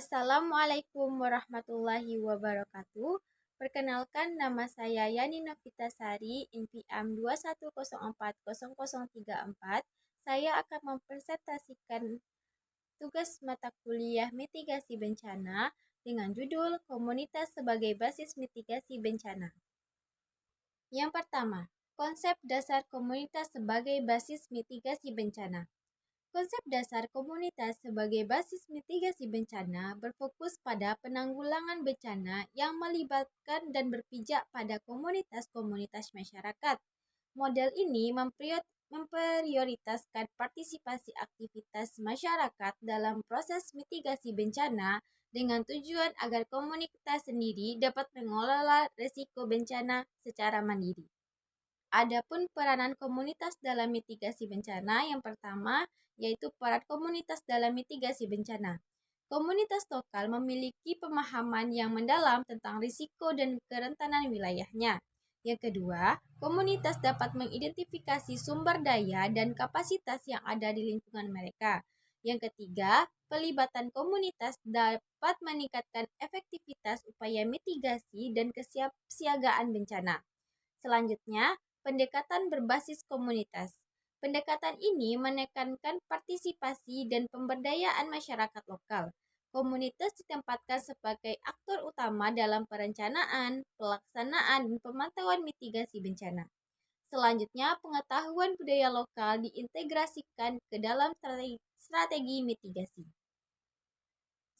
Assalamualaikum warahmatullahi wabarakatuh. Perkenalkan, nama saya Yani Novitasari, NPM 2104034. Saya akan mempresentasikan tugas mata kuliah mitigasi bencana dengan judul Komunitas sebagai Basis Mitigasi Bencana. Yang pertama, konsep dasar komunitas sebagai basis mitigasi bencana. Konsep dasar komunitas sebagai basis mitigasi bencana berfokus pada penanggulangan bencana yang melibatkan dan berpijak pada komunitas-komunitas masyarakat. Model ini memprioritaskan partisipasi aktivitas masyarakat dalam proses mitigasi bencana dengan tujuan agar komunitas sendiri dapat mengelola risiko bencana secara mandiri. Adapun peranan komunitas dalam mitigasi bencana, yang pertama yaitu peran komunitas dalam mitigasi bencana. Komunitas lokal memiliki pemahaman yang mendalam tentang risiko dan kerentanan wilayahnya. Yang kedua, komunitas dapat mengidentifikasi sumber daya dan kapasitas yang ada di lingkungan mereka. Yang ketiga, pelibatan komunitas dapat meningkatkan efektivitas upaya mitigasi dan kesiapsiagaan bencana. Selanjutnya, pendekatan berbasis komunitas. Pendekatan ini menekankan partisipasi dan pemberdayaan masyarakat lokal. Komunitas ditempatkan sebagai aktor utama dalam perencanaan, pelaksanaan, dan pemantauan mitigasi bencana. Selanjutnya, pengetahuan budaya lokal diintegrasikan ke dalam strategi mitigasi.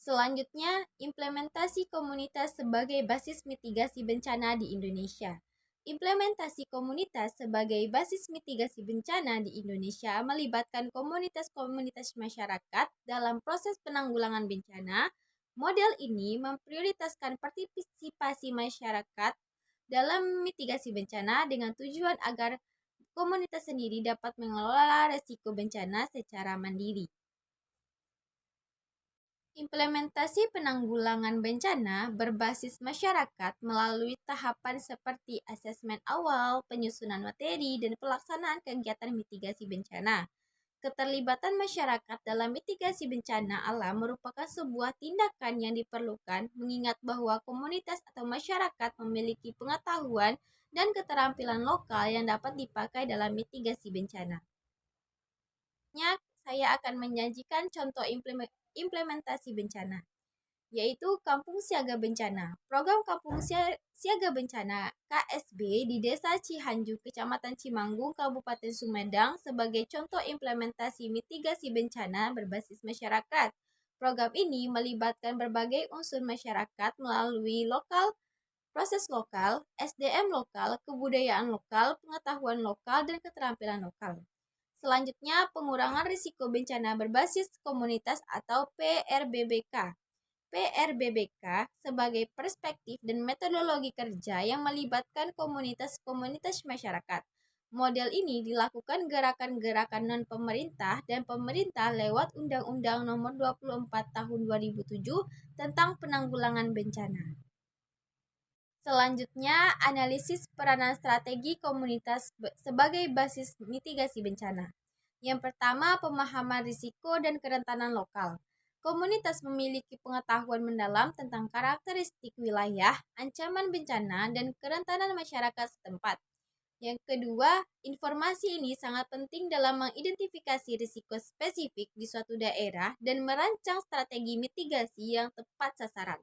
Selanjutnya, implementasi komunitas sebagai basis mitigasi bencana di Indonesia. Implementasi komunitas sebagai basis mitigasi bencana di Indonesia melibatkan komunitas-komunitas masyarakat dalam proses penanggulangan bencana. Model ini memprioritaskan partisipasi masyarakat dalam mitigasi bencana dengan tujuan agar komunitas sendiri dapat mengelola risiko bencana secara mandiri. Implementasi penanggulangan bencana berbasis masyarakat melalui tahapan seperti asesmen awal, penyusunan materi, dan pelaksanaan kegiatan mitigasi bencana. Keterlibatan masyarakat dalam mitigasi bencana alam merupakan sebuah tindakan yang diperlukan, mengingat bahwa komunitas atau masyarakat memiliki pengetahuan dan keterampilan lokal yang dapat dipakai dalam mitigasi bencana. Saya akan menyajikan contoh implementasi bencana, yaitu Kampung Siaga Bencana. Program Kampung Siaga Bencana (KSB) di Desa Cihanju, Kecamatan Cimanggung, Kabupaten Sumedang sebagai contoh implementasi mitigasi bencana berbasis masyarakat. Program ini melibatkan berbagai unsur masyarakat melalui proses lokal, SDM lokal, kebudayaan lokal, pengetahuan lokal, dan keterampilan lokal. Selanjutnya, pengurangan risiko bencana berbasis komunitas atau PRBBK. PRBBK sebagai perspektif dan metodologi kerja yang melibatkan komunitas-komunitas masyarakat. Model ini dilakukan gerakan-gerakan non-pemerintah dan pemerintah lewat Undang-Undang Nomor 24 Tahun 2007 tentang Penanggulangan Bencana. Selanjutnya, analisis peranan strategi komunitas sebagai basis mitigasi bencana. Yang pertama, pemahaman risiko dan kerentanan lokal. Komunitas memiliki pengetahuan mendalam tentang karakteristik wilayah, ancaman bencana, dan kerentanan masyarakat setempat. Yang kedua, informasi ini sangat penting dalam mengidentifikasi risiko spesifik di suatu daerah dan merancang strategi mitigasi yang tepat sasaran.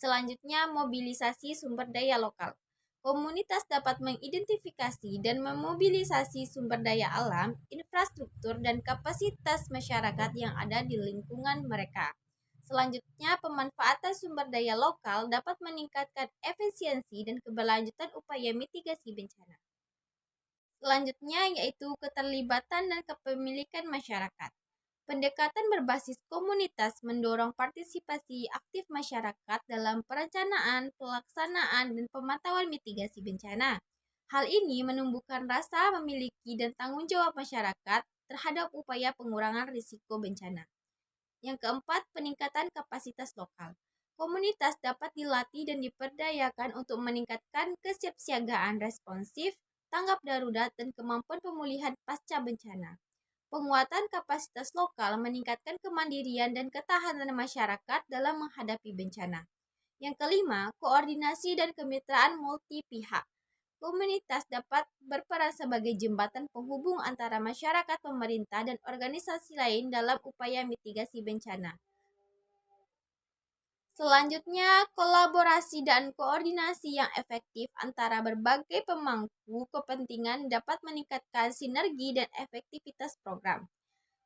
Selanjutnya, mobilisasi sumber daya lokal. Komunitas dapat mengidentifikasi dan memobilisasi sumber daya alam, infrastruktur, dan kapasitas masyarakat yang ada di lingkungan mereka. Selanjutnya, pemanfaatan sumber daya lokal dapat meningkatkan efisiensi dan keberlanjutan upaya mitigasi bencana. Selanjutnya yaitu keterlibatan dan kepemilikan masyarakat. Pendekatan berbasis komunitas mendorong partisipasi aktif masyarakat dalam perencanaan, pelaksanaan, dan pemantauan mitigasi bencana. Hal ini menumbuhkan rasa memiliki dan tanggung jawab masyarakat terhadap upaya pengurangan risiko bencana. Yang keempat, peningkatan kapasitas lokal. Komunitas dapat dilatih dan diperdayakan untuk meningkatkan kesiapsiagaan responsif, tanggap darurat, dan kemampuan pemulihan pasca bencana. Penguatan kapasitas lokal meningkatkan kemandirian dan ketahanan masyarakat dalam menghadapi bencana. Yang kelima, koordinasi dan kemitraan multi pihak. Komunitas dapat berperan sebagai jembatan penghubung antara masyarakat, pemerintah, dan organisasi lain dalam upaya mitigasi bencana. Selanjutnya, kolaborasi dan koordinasi yang efektif antara berbagai pemangku kepentingan dapat meningkatkan sinergi dan efektivitas program.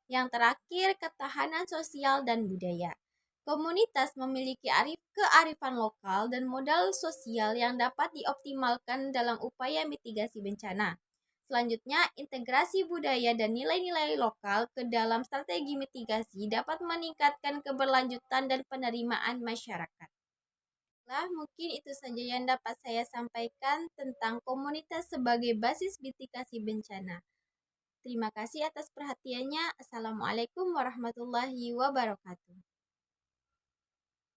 Yang terakhir, ketahanan sosial dan budaya. Komunitas memiliki kearifan lokal dan modal sosial yang dapat dioptimalkan dalam upaya mitigasi bencana. Selanjutnya, integrasi budaya dan nilai-nilai lokal ke dalam strategi mitigasi dapat meningkatkan keberlanjutan dan penerimaan masyarakat. Lah, mungkin itu saja yang dapat saya sampaikan tentang komunitas sebagai basis mitigasi bencana. Terima kasih atas perhatiannya. Assalamualaikum warahmatullahi wabarakatuh.